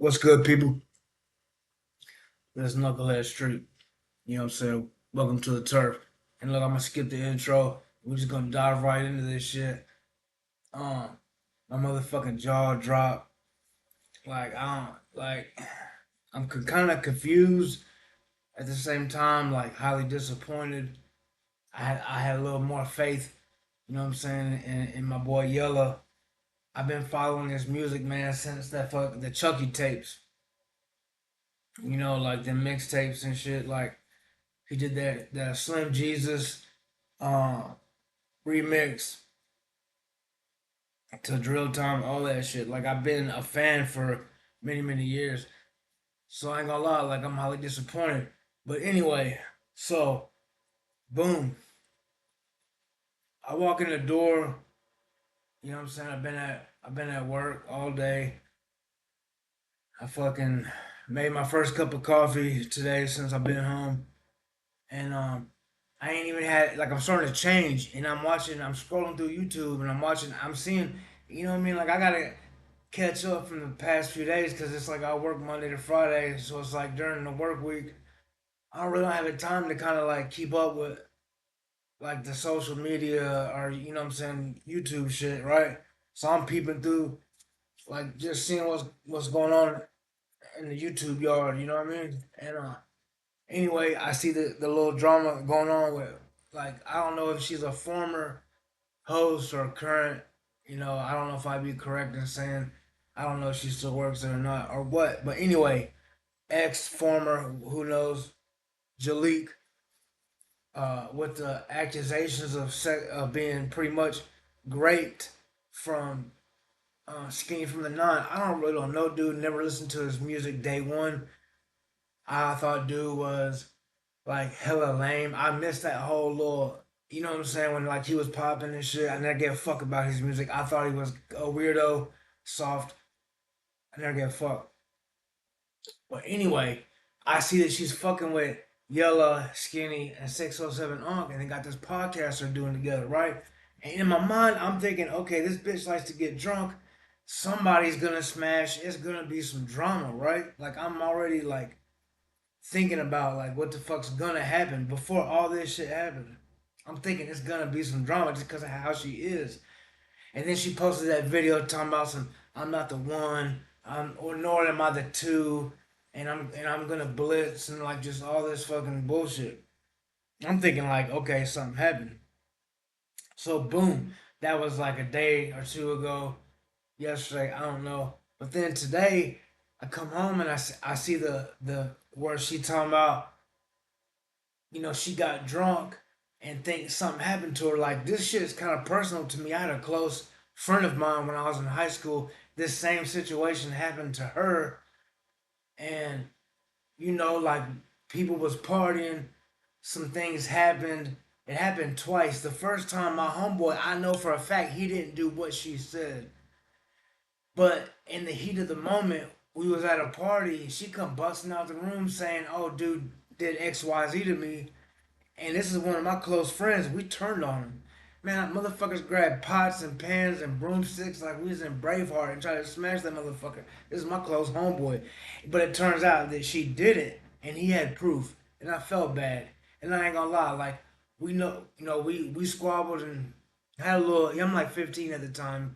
What's good, people? Let's Knucklehead Street. You know what I'm saying? Welcome to the turf. And look, I'm gonna skip the intro. We're just gonna dive right into this shit. Um, my motherfucking jaw dropped. Like I don't like. I'm kind of confused at the same time. Like highly disappointed. I had a little more faith. You know what I'm saying? In my boy Yella. I've been following his music, man, since the Chucky tapes. You know, like the mixtapes and shit. Like he did that Slim Jesus uh, remix to Drill Time, all that shit. Like I've been a fan for many years, so I ain't gonna lie. Like I'm highly disappointed. But anyway, so boom, I walk in the door. You know what I'm saying? I've been at work all day. I fucking made my first cup of coffee today since I've been home, and I ain't even had like I'm starting to change, and I'm scrolling through YouTube, and I'm seeing, you know what I mean? Like I gotta catch up from the past few days because it's like I work Monday to Friday, so it's like during the work week, I don't really have the time to kind of like keep up with like the social media or you know what I'm saying YouTube shit, right? So I'm peeping through, like just seeing what's going on in the YouTube yard, you know what I mean? And anyway, I see the little drama going on with like I don't know if she's a former host or current. You know, I don't know if I'd be correct in saying I don't know if she still works there or not or what. But anyway, ex former who knows jaleec with the accusations of being pretty much raped from Skinny from the Nine. I don't know, dude. Never listened to his music day one. I thought dude was like hella lame. I missed that whole little, you know what I'm saying, when like he was popping and shit. I never gave a fuck about his music. I thought he was a weirdo, soft. I never gave a fuck. But anyway, I see that she's fucking with Yella, Skinny, and 607 Unk, and they got this podcast they're doing together, right? And in my mind, I'm thinking, okay, this bitch likes to get drunk. Somebody's gonna smash. It's gonna be some drama, right? Like I'm already like thinking about like what the fuck's gonna happen before all this shit happened. I'm thinking it's gonna be some drama just because of how she is. And then she posted that video talking about some I'm not the one, or nor am I the two, and I'm gonna blitz and like just all this fucking bullshit. I'm thinking like, okay, something happened. So boom, that was like a day or two ago, yesterday, I don't know. But then today, I come home and I see the where she talking about she got drunk and thinks something happened to her. Like this shit is kind of personal to me. I had a close friend of mine when I was in high school. This same situation happened to her, and like people was partying. Some things happened. It happened twice. The first time, my homeboy, I know for a fact he didn't do what she said. But in the heat of the moment, we was at a party. She come busting out the room saying, "Oh, dude did X, Y, Z to me," and this is one of my close friends. We turned on him. Man, motherfuckers grabbed pots and pans and broomsticks like we was in Braveheart and tried to smash that motherfucker. This is my close homeboy. But it turns out that she did it and he had proof. And I felt bad. And I ain't gonna lie, like we squabbled and had a little. I'm like 15 at the time.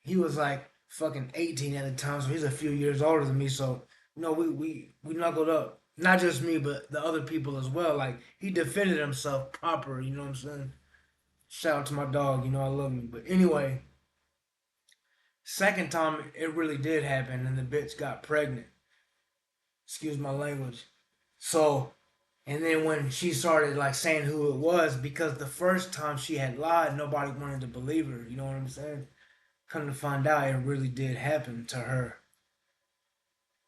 He was like fucking 18 at the time, so he's a few years older than me. So we knuckled up. Not just me, but the other people as well. Like he defended himself proper. You know what I'm saying? Shout out to my dog. You know I love him. But anyway, second time it really did happen, and the bitch got pregnant. Excuse my language. So, and then when she started like saying who it was, because the first time she had lied, nobody wanted to believe her. You know what I'm saying? Come to find out, it really did happen to her.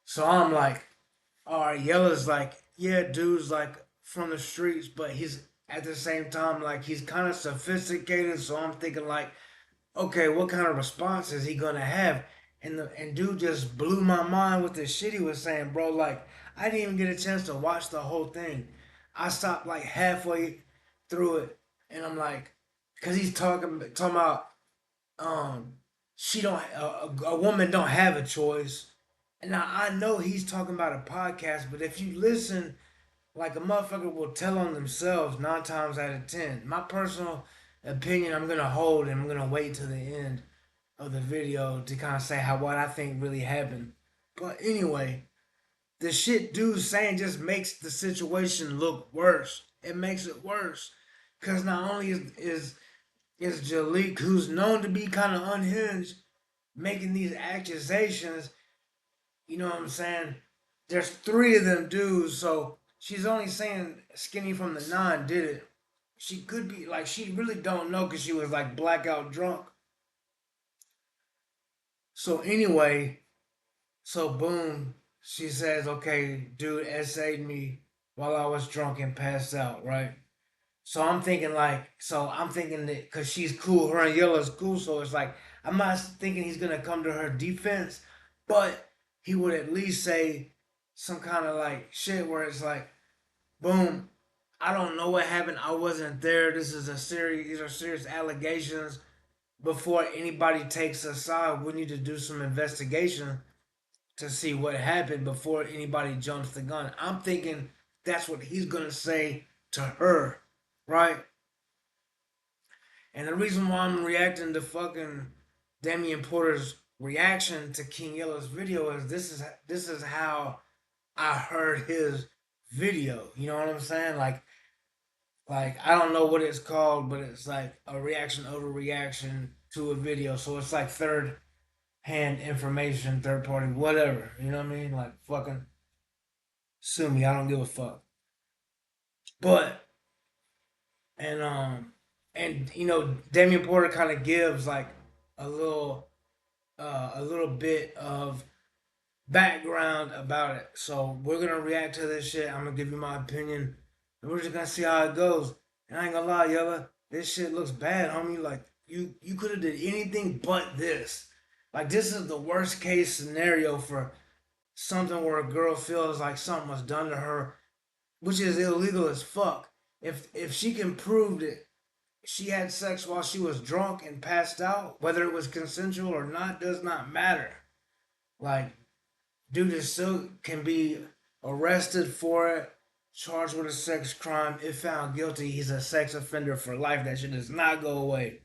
So I'm like, all right, Yella's like, yeah, dude's like from the streets, but he's at the same time like he's kind of sophisticated. So I'm thinking like, okay, what kind of response is he gonna have? And dude just blew my mind with the shit he was saying, bro. Like I didn't even get a chance to watch the whole thing. I stopped like halfway through it, and I'm like, cause he's talking about um she don't a woman don't have a choice, Now I know he's talking about a podcast, but if you listen, like a motherfucker will tell on themselves 9 times out of 10. My personal opinion, I'm gonna hold and I'm gonna wait till the end of the video to kind of say how what I think really happened. But anyway, the shit dude's saying just makes the situation look worse. It makes it worse. Cause not only is Jaleek, who's known to be kind of unhinged, making these accusations, you know what I'm saying? There's three of them dudes, so she's only saying Skinny from the Nine did it. She could be like she really don't know because she was like blackout drunk. So anyway, so boom, she says, "Okay, dude, essayed me while I was drunk and passed out." Right. So I'm thinking that because she's cool, her and Yella's cool. So it's like I'm not thinking he's gonna come to her defense, but he would at least say some kind of like shit where it's like, boom, I don't know what happened. I wasn't there. These are serious allegations. Before anybody takes a side, we need to do some investigation to see what happened before anybody jumps the gun. I'm thinking that's what he's gonna say to her, right? And the reason why I'm reacting to fucking Damian Porter's reaction to King Yellow's video is this is how I heard his video. You know what I'm saying? Like I don't know what it's called, but it's like a reaction overreaction to a video. So it's like third hand information, third party, whatever. You know what I mean? Like fucking sue me. I don't give a fuck. But and you know Damian Porter kind of gives like a little a little bit of background about it. So we're gonna react to this shit. I'm gonna give you my opinion, and we're just gonna see how it goes. And I ain't gonna lie, Yella, this shit looks bad, homie. Like you could have did anything but this. Like this is the worst case scenario for something where a girl feels like something was done to her, which is illegal as fuck. If she can prove that she had sex while she was drunk and passed out, whether it was consensual or not, does not matter. Like dude is still can be arrested for it, charged with a sex crime. If found guilty, he's a sex offender for life. That shit does not go away.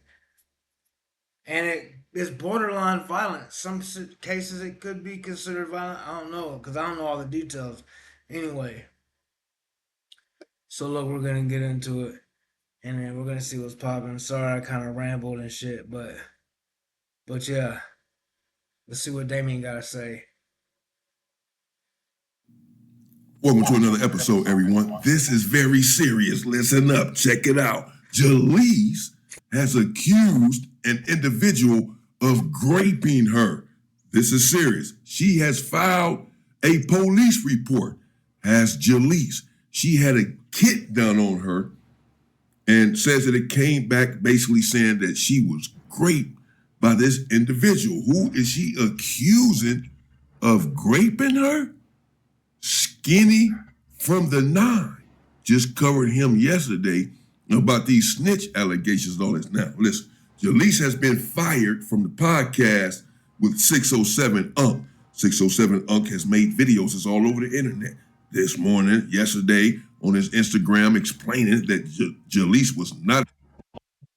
And it is borderline violent. Some cases it could be considered violent. I don't know because I don't know all the details. Anyway, so look, we're gonna get into it, and then we're gonna see what's popping. Sorry, I kind of rambled and shit, but yeah, let's see what Damien gotta say. Welcome to another episode, everyone. This is very serious. Listen up. Check it out. Jaleese has accused an individual of raping her. This is serious. She has filed a police report. Has Jaleese. She had a kit done on her and says that it came back basically saying that she was raped by this individual. Who is she accusing of raping her? Skinny from the Nine just covered him yesterday about these snitch allegations and all this. Now, listen, Jaleese has been fired from the podcast with 607 Unk. 607 Unk has made videos. It's all over the internet. This morning, yesterday, on his Instagram, explaining that Jaleese was not.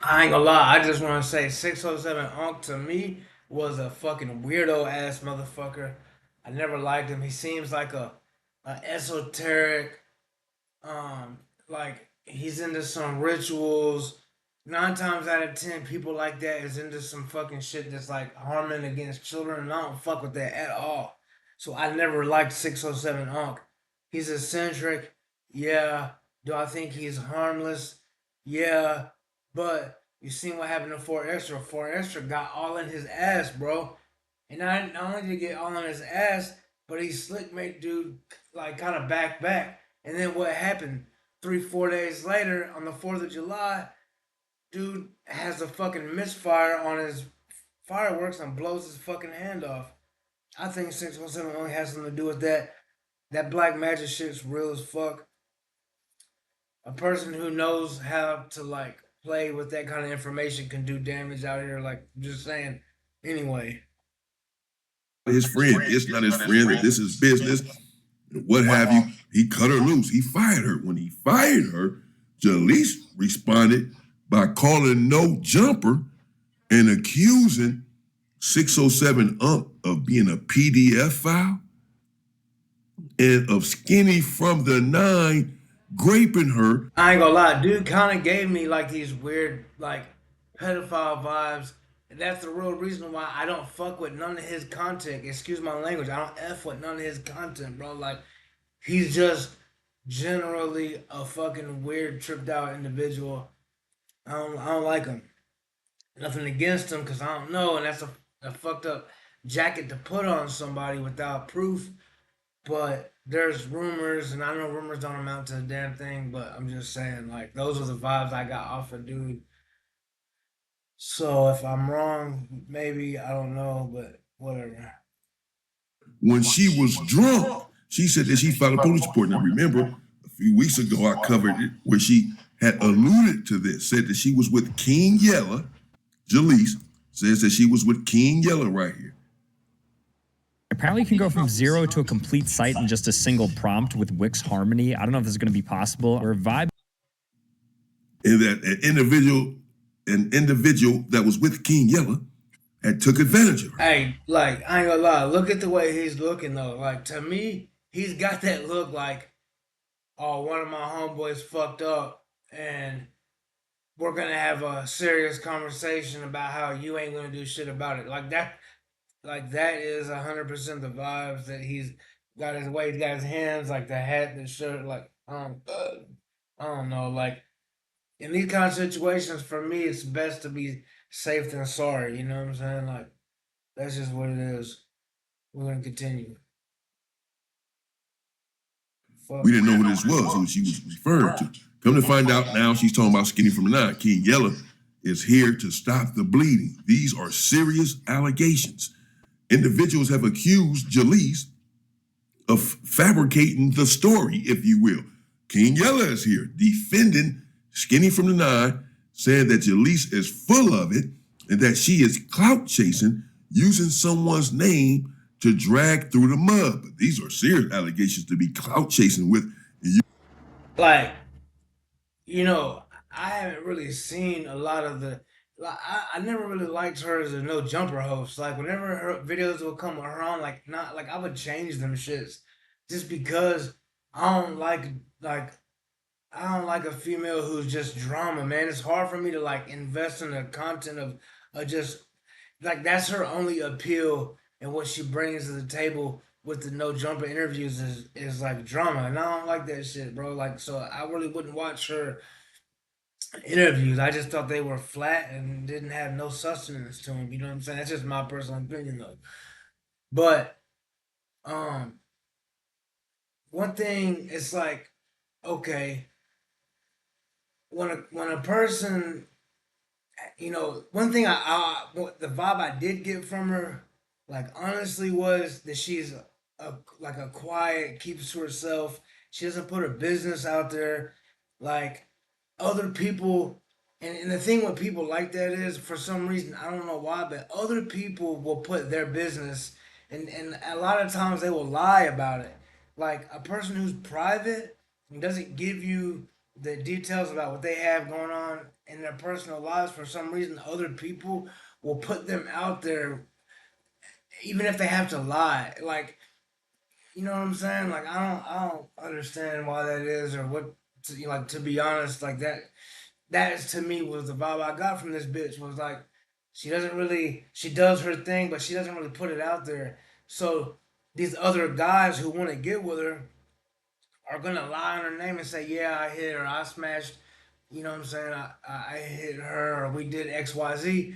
I ain't gonna lie, I just want to say 607 Unk to me was a fucking weirdo ass motherfucker. I never liked him. He seems like a esoteric, like he's into some rituals. 9 times out of 10, people like that is into some fucking shit that's like harming against children, and I don't fuck with that at all. So I never liked 607 Unk. He's eccentric, yeah. Do I think he's harmless? Yeah. But you seen what happened to Fort Extra. Fort Extra got all in his ass, bro. And not only did he get all in his ass, but he slick made dude like kind of back. And then what happened? 3, 4 days later, on the 4th of July, dude has a fucking misfire on his fireworks and blows his fucking hand off. I think 617 only has something to do with that. That black magic shit's real as fuck. A person who knows how to like play with that kind of information can do damage out here. Like just saying. Anyway, his friend. It's not his friend, that this is business, what have you. He cut her loose. He fired her. When he fired her, Jaleec responded by calling No Jumper and accusing 607 of being a PDF file and of Skinny from the Nine graping her. I ain't gonna lie, dude kind of gave me like these weird, like pedophile vibes. And that's the real reason why I don't fuck with none of his content. Excuse my language. I don't F with none of his content, bro. Like, he's just generally a fucking weird, tripped out individual. I don't like him. Nothing against him, because I don't know, and that's a fucked up jacket to put on somebody without proof. But there's rumors, and I know rumors don't amount to a damn thing, but I'm just saying, like, those are the vibes I got off of dude. So if I'm wrong, maybe, I don't know, but whatever. When she was drunk, she said that she filed a police report. Now remember, a few weeks ago I covered it where she had alluded to this, said that she was with King Yella. Jaleec says that she was with King Yella right here. Apparently you can go from 0 to a complete site in just a single prompt with Wix Harmony. I don't know if this is going to be possible. Or Vibe. And that an individual that was with King Yella had took advantage of her. Hey, like, I ain't gonna lie, look at the way he's looking though. Like, to me, he's got that look like, oh, one of my homeboys fucked up and we're gonna have a serious conversation about how you ain't gonna do shit about it. Like that is 100% the vibes that he's got his way. He's got his hands, like the hat, the shirt, like I don't know. Like, in these kind of situations, for me, it's best to be safe than sorry. You know what I'm saying? Like, that's just what it is. We're gonna continue. Fuck. We didn't know who this was, who she was referring to. Come to find out now, she's talking about Skinny from the Nine. King Yella is here to stop the bleeding. These are serious allegations. Individuals have accused Jaleec of fabricating the story, if you will. King Yella is here defending Skinny from the Nine, saying that Jaleec is full of it and that she is clout chasing, using someone's name to drag through the mud. But these are serious allegations to be clout chasing with. Like, you know, I haven't really seen a lot of the. Like, I never really liked her as a no jumper host. Like, whenever her videos would come around, like, not like I would change them shits just because I don't like I don't like a female who's just drama, man. It's hard for me to like invest in the content of just like that's her only appeal, and what she brings to the table with the no jumper interviews is like drama, and I don't like that shit, bro. Like, so I really wouldn't watch her interviews. I just thought they were flat and didn't have no sustenance to them. You know what I'm saying? That's just my personal opinion, though. But um, one thing it's like, okay, when a person, you know, one thing the vibe I did get from her, like honestly, was that she's like a quiet, keeps to herself. She doesn't put her business out there. Like, other people, and the thing with people like that is, for some reason, I don't know why, but other people will put their business, and a lot of times they will lie about it. Like, a person who's private and doesn't give you the details about what they have going on in their personal lives, for some reason other people will put them out there even if they have to lie. Like, you know what I'm saying? Like, I don't understand why that is, or what like, to be honest, like that is, to me, was the vibe I got from this bitch. Was like, she does her thing, but she doesn't really put it out there. So these other guys who want to get with her are gonna lie on her name and say, yeah, I hit her, I smashed, you know what I'm saying, I hit her, or we did XYZ.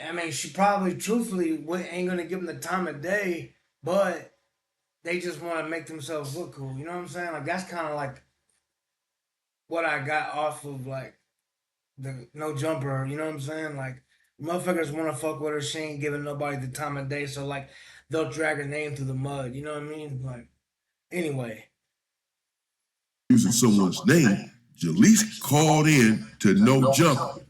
I mean, she probably truthfully ain't gonna give them the time of day, but they just want to make themselves look cool. You know what I'm saying? Like, that's kind of like what I got off of like the no jumper. You know what I'm saying? Like, motherfuckers want to fuck with her. She ain't giving nobody the time of day, so like they'll drag her name through the mud. You know what I mean? Like, anyway. Using someone's name, Jaleec called in to No Jumper.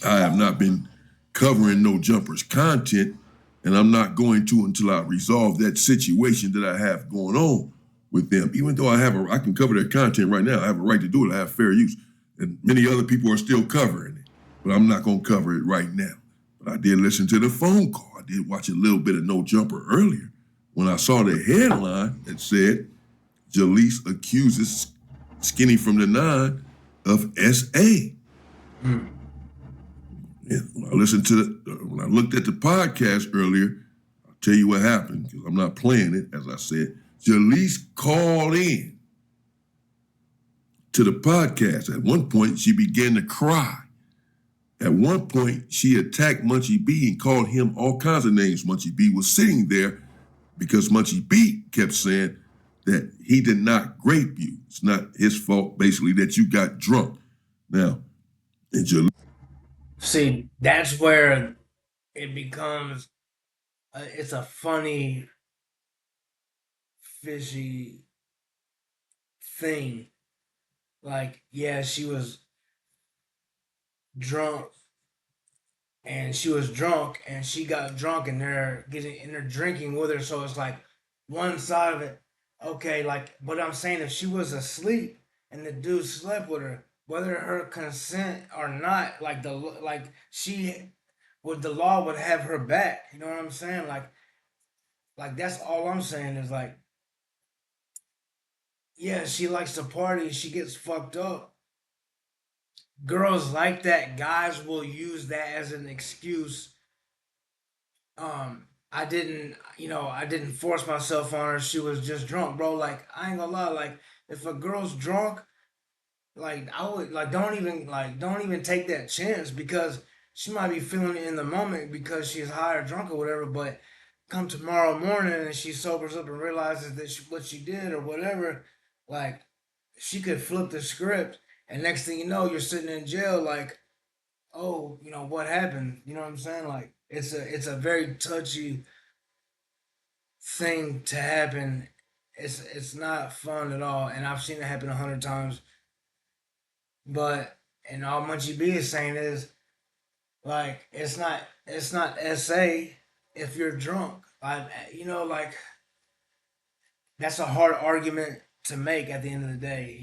I have not been covering No Jumpers content, and I'm not going to until I resolve that situation that I have going on with them. Even though I can cover their content right now, I have a right to do it. I have fair use, and many other people are still covering it, but I'm not going to cover it right now. But I did listen to the phone call. I did watch a little bit of No Jumper earlier when I saw the headline that said, Jaleece accuses Skinny from the 9 of SA. Yeah, when I looked at the podcast earlier, I'll tell you what happened, because I'm not playing it, as I said. Jaleece called in to the podcast. At one point, she began to cry. At one point, she attacked Munchie B and called him all kinds of names. Munchie B was sitting there because Munchie B kept saying that he did not grape you. It's not his fault, basically, that you got drunk. Now, and Jaleece. See, that's where it becomes, it's a funny, fishy thing. Like, yeah, she was drunk, and she got drunk, and they're drinking with her. So it's like one side of it, okay, like, but I'm saying if she was asleep and the dude slept with her, whether her consent or not, like the law would have her back. You know what I'm saying? Like that's all I'm saying is like, yeah, she likes to party, she gets fucked up. Girls like that, guys will use that as an excuse. I didn't force myself on her. She was just drunk, bro. Like, I ain't gonna lie, like, if a girl's drunk, like, I would, like, don't even take that chance, because she might be feeling it in the moment because she's high or drunk or whatever, but come tomorrow morning and she sobers up and realizes that what she did or whatever, like, she could flip the script, and next thing you know, you're sitting in jail, like, oh, what happened? You know what I'm saying? Like, it's a very touchy thing to happen. It's not fun at all, and I've seen it happen 100 times. But and all Munchie B is saying is, like, it's not SA if you're drunk. Like, that's a hard argument to make at the end of the day.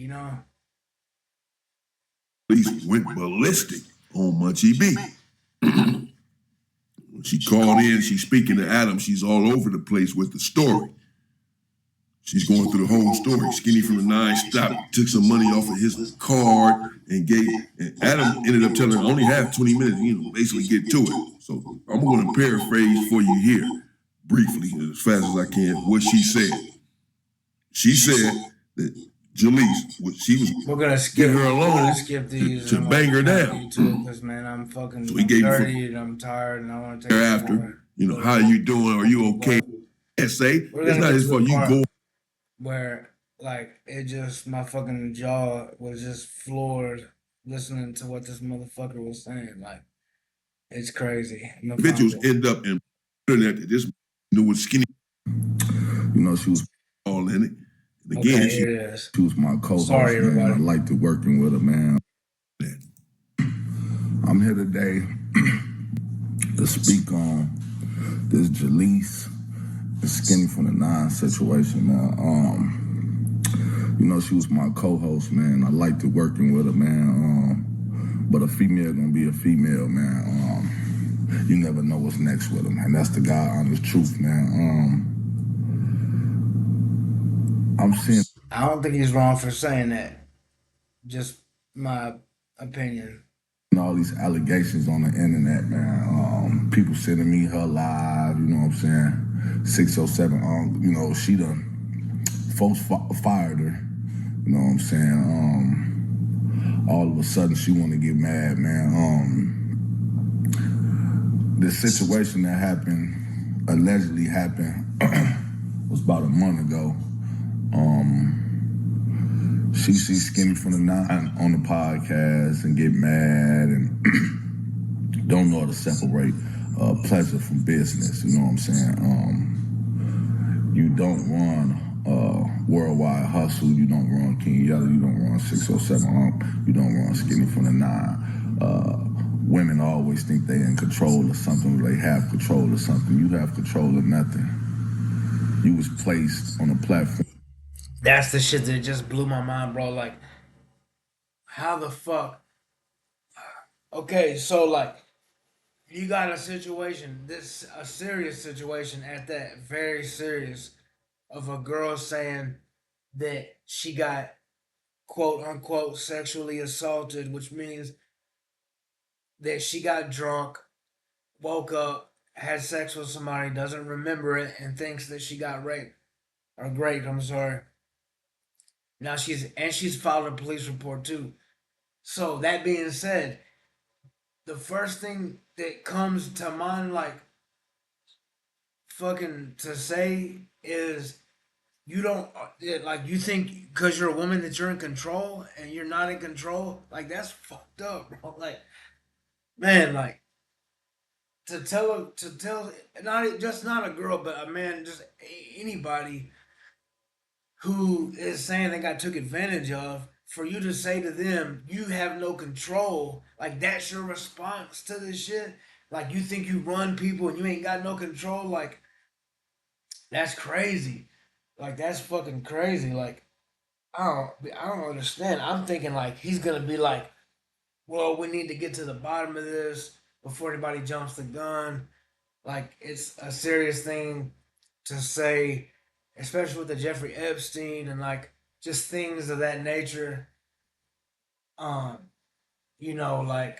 Went ballistic on Munchie B. When she called in, she's speaking to Adam. She's all over the place with the story. She's going through the whole story. Skinny from the 9 stopped, took some money off of his card, and Adam ended up telling her, I only have 20 minutes, basically get to it. So I'm going to paraphrase for you here, briefly, as fast as I can, what she said. She said that Jaleece, we're gonna skip her alone, we're gonna skip these to bang her down. Because, man, I'm fucking So he gave dirty and I'm tired and I want to take after, how you doing? Are you okay? Say it's not his fault. You go where, like, my fucking jaw was just floored listening to what this motherfucker was saying. Like, it's crazy. Individuals end up in internet that this knew was Skinny. She was all in it. And again, she was my co-host. Sorry, everybody. I liked working with her, man. I'm here today to speak on this Jaleece and Skinny from the 9 situation, man. She was my co-host, man. I liked working with her, man. But a female gonna be a female, man. You never know what's next with them, and that's the God honest truth, man. I don't think he's wrong for saying that. Just my opinion. All these allegations on the internet, man. People sending me her live, you know what I'm saying? 607, she done folks fired her, you know what I'm saying? All of a sudden she wanna get mad, man. The situation that allegedly happened, was about a month ago. She sees Skinny from the 9 on the podcast and get mad and don't know how to separate pleasure from business, you know what I'm saying? You don't run Worldwide Hustle, you don't run King Yella, you don't run 607 you don't run Skinny from the 9. women always think they in control of something, or they have control of something. You have control of nothing. You was placed on a platform. That's the shit that just blew my mind, bro. Like, how the fuck? Okay, so like, you got a situation, a serious situation at that, very serious, of a girl saying that she got quote unquote sexually assaulted, which means that she got drunk, woke up, had sex with somebody, doesn't remember it, and thinks that she got raped or raped. I'm sorry. Now she's filed a police report too. So that being said, the first thing that comes to mind, like fucking to say, is you don't like you think because you're a woman that you're in control and you're not in control. Like that's fucked up, bro. Like man, like to tell not just not a girl but a man, just anybody who is saying they got took advantage of, for you to say to them you have no control, like that's your response to this shit. Like you think you run people and you ain't got no control. Like that's crazy. Like that's fucking crazy. Like I don't understand. I'm thinking like he's gonna be like, well, we need to get to the bottom of this before anybody jumps the gun. Like it's a serious thing to say, especially with the Jeffrey Epstein and like just things of that nature. Um, like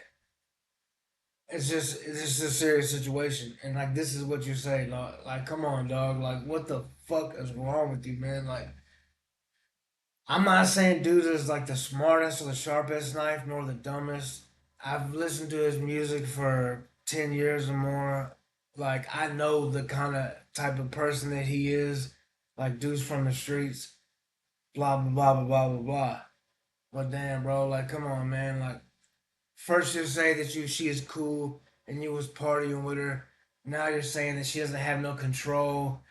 it's just a serious situation, and like this is what you say, like come on, dog, like what the fuck is wrong with you, man? Like I'm not saying dude is like the smartest or the sharpest knife, nor the dumbest. I've listened to his music for 10 years or more. Like I know the kind of type of person that he is. Like dudes from the streets, blah blah blah blah blah blah blah. But damn, bro, like come on, man. Like first you say that she is cool and you was partying with her. Now you're saying that she doesn't have no control.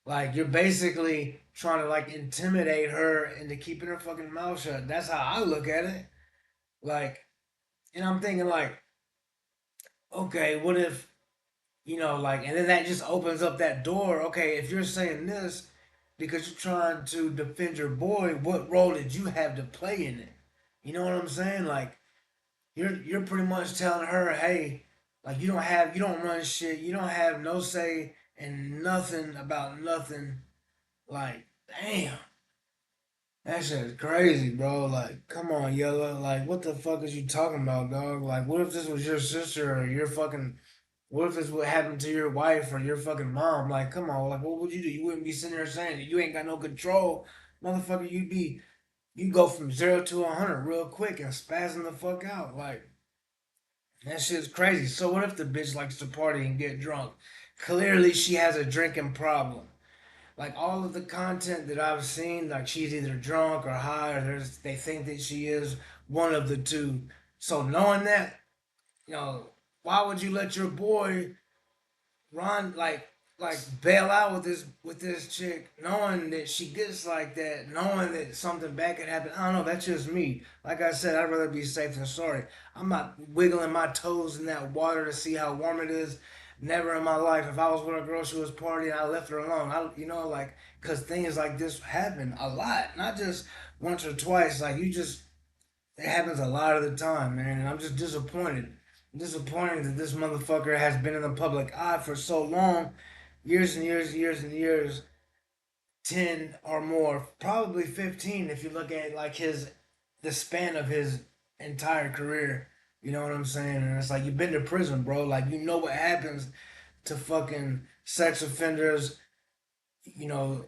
Like you're basically trying to like intimidate her into keeping her fucking mouth shut. That's how I look at it. Like, and I'm thinking like, okay, what if like, and then that just opens up that door. Okay, if you're saying this because you're trying to defend your boy, what role did you have to play in it? You know what I'm saying? Like, you're pretty much telling her, hey, like you don't run shit, you don't have no say and nothing about nothing. Like, damn. That shit is crazy, bro. Like, come on, Yella. Like, what the fuck is you talking about, dog? Like, what if this was your sister or your fucking. What if this would happen to your wife or your fucking mom? Like, come on. Like, what would you do? You wouldn't be sitting there saying that you ain't got no control. Motherfucker, you go from 0 to 100 real quick and spazzing the fuck out. Like, that shit's crazy. So, what if the bitch likes to party and get drunk? Clearly, she has a drinking problem. Like all of the content that I've seen, like she's either drunk or high, or they think that she is one of the two. So knowing that, you know, why would you let your boy Ron like bail out with this chick, knowing that she gets like that, knowing that something bad could happen? I don't know. That's just me. Like I said, I'd rather be safe than sorry. I'm not wiggling my toes in that water to see how warm it is. Never in my life. If I was with a girl, she was partying, I left her alone. Like, cause things like this happen a lot, not just once or twice. Like it happens a lot of the time, man. And I'm just disappointed. I'm disappointed that this motherfucker has been in the public eye for so long, years and years and years and years, 10 or more, probably 15 if you look at like the span of his entire career. You know what I'm saying? And it's like you've been to prison, bro. Like you know what happens to fucking sex offenders, you know,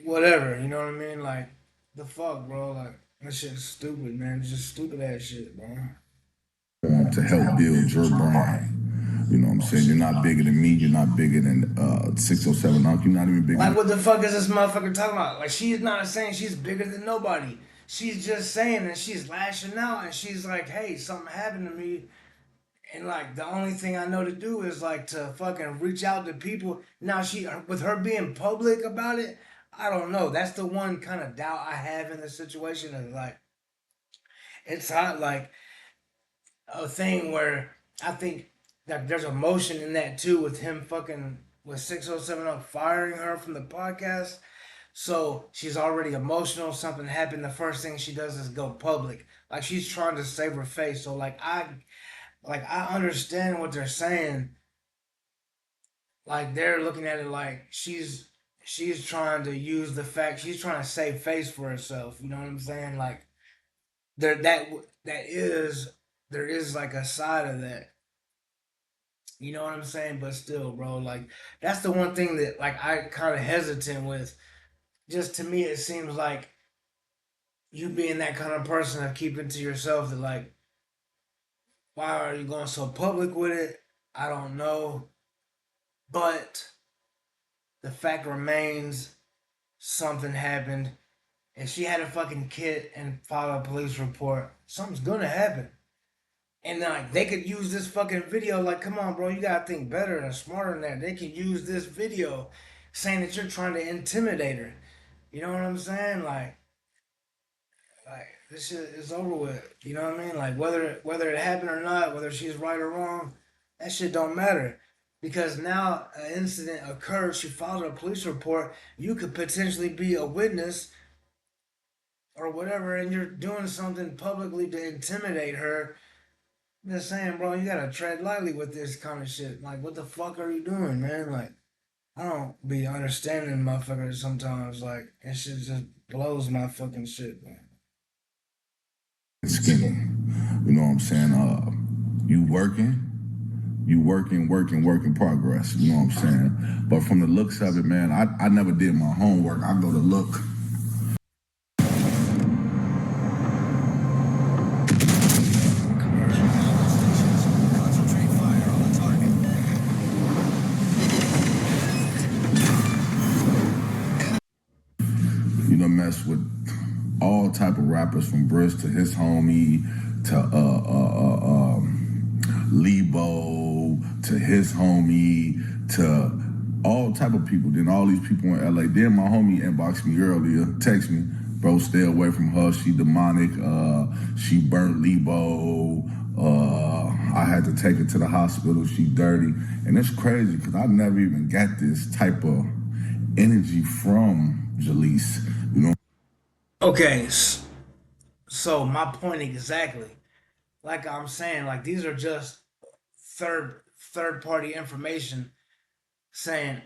whatever. You know what I mean? Like the fuck, bro. Like that shit's stupid, man. It's just stupid ass shit, bro. To help build your brand. You know what I'm saying? You're not bigger than me. You're not bigger than 607 You're not even bigger. Like what the fuck is this motherfucker talking about? Like she's not saying she's bigger than nobody. She's just saying that she's lashing out and she's like, hey, something happened to me. And like the only thing I know to do is like to fucking reach out to people. Now with her being public about it, I don't know. That's the one kind of doubt I have in the situation. Is like it's hot. Like a thing where I think that there's emotion in that too, with him fucking with 6070 firing her from the podcast. So she's already emotional. Something happened. The first thing she does is go public. Like she's trying to save her face. So I understand what they're saying. Like they're looking at it like she's trying to use the fact she's trying to save face for herself. You know what I'm saying? Like there that is there is like a side of that. You know what I'm saying? But still, bro, like that's the one thing that like I kind of hesitant with. Just to me, it seems like you being that kind of person of keeping to yourself that like, why are you going so public with it? I don't know. But the fact remains something happened and she had a fucking kid and filed a police report. Something's gonna happen. And like they could use this fucking video, like, come on, bro, you gotta think better and smarter than that. They could use this video saying that you're trying to intimidate her. You know what I'm saying? Like this shit is over with. You know what I mean? Like whether it happened or not, whether she's right or wrong, that shit don't matter. Because now an incident occurred, she filed a police report, you could potentially be a witness or whatever, and you're doing something publicly to intimidate her. I'm just saying, bro, you gotta tread lightly with this kind of shit. Like, what the fuck are you doing, man? Like, I don't be understanding motherfuckers sometimes. Like, it shit just blows my fucking shit, man. Skinny. You know what I'm saying? You work in progress. You know what I'm saying? But from the looks of it, man, I never did my homework. I go to look. You know, mess with all type of rappers from Briss to his homie to Lebo to his homie to all type of people. Then all these people in LA. Then my homie inboxed me earlier, text me, bro, stay away from her. She demonic. She burnt Lebo. I had to take her to the hospital. She dirty. And it's crazy because I never even got this type of energy from Jaleece. You know. Okay, so my point exactly. Like I'm saying, like these are just third party information saying,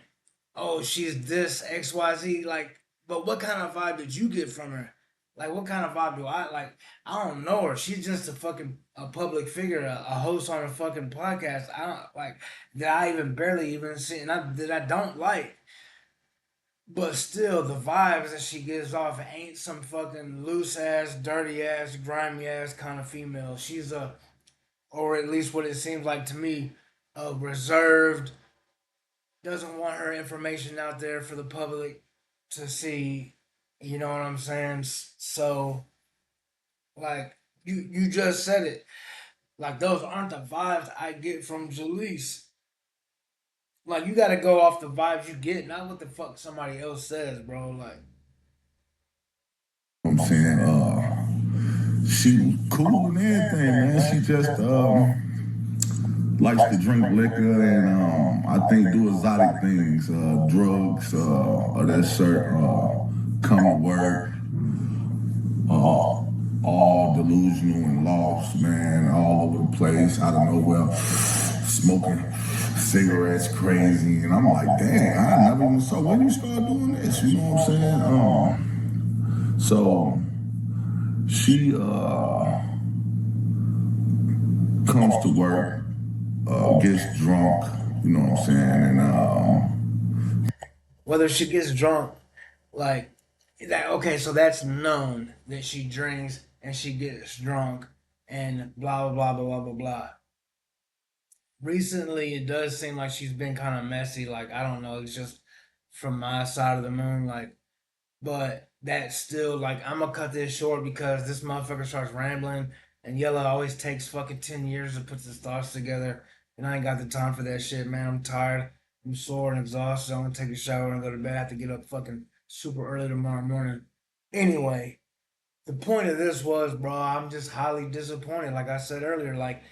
"Oh, she's this XYZ." Like, but what kind of vibe did you get from her? Like, what kind of vibe do I like? I don't know her. She's just a public figure, a host on a fucking podcast. I don't like that. I even barely even see, and that I don't like. But still, the vibes that she gives off ain't some fucking loose ass, dirty ass, grimy ass kind of female. She's or at least what it seems like to me, reserved, doesn't want her information out there for the public to see. You know what I'm saying? So, like, you just said it. Like, those aren't the vibes I get from Jaleese. Like, you gotta go off the vibes you get, not what the fuck somebody else says, bro. Like, I'm saying, she was cool and everything, man. She just likes to drink liquor and I think do exotic things, drugs, or that shirt, come to work, all delusional and lost, man, all over the place, out of nowhere, smoking cigarettes crazy. And I'm like, damn, I never even saw when you start doing this, you know what I'm saying? So she comes to work, gets drunk, you know what I'm saying, and whether she gets drunk, like, that, okay, so that's known that she drinks and she gets drunk and blah, blah, blah, blah, blah, blah, blah. Recently, it does seem like she's been kind of messy. Like, I don't know, it's just from my side of the moon. Like, but that's still like I'm gonna cut this short because this motherfucker starts rambling, and Yella always takes fucking 10 years to put his thoughts together, and I ain't got the time for that shit, man. I'm tired, I'm sore and exhausted. I'm gonna take a shower and go to bed. I have to get up fucking super early tomorrow morning. Anyway, the point of this was, bro, I'm just highly disappointed. Like I said earlier, like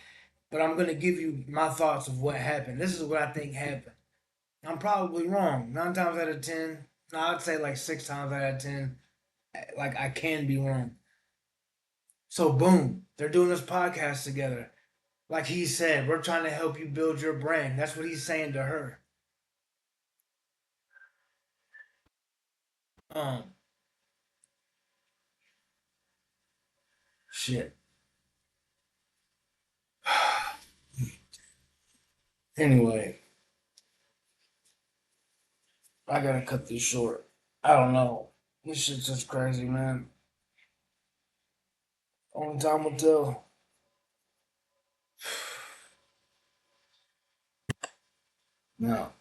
but I'm gonna give you my thoughts of what happened. This is what I think happened. I'm probably wrong. 9 times out of 10. No, I'd say like 6 times out of 10. Like I can be wrong. So boom, they're doing this podcast together. Like he said, we're trying to help you build your brand. That's what he's saying to her. Um, shit. Anyway, I gotta cut this short. I don't know. This shit's just crazy, man. Only time will tell. Now,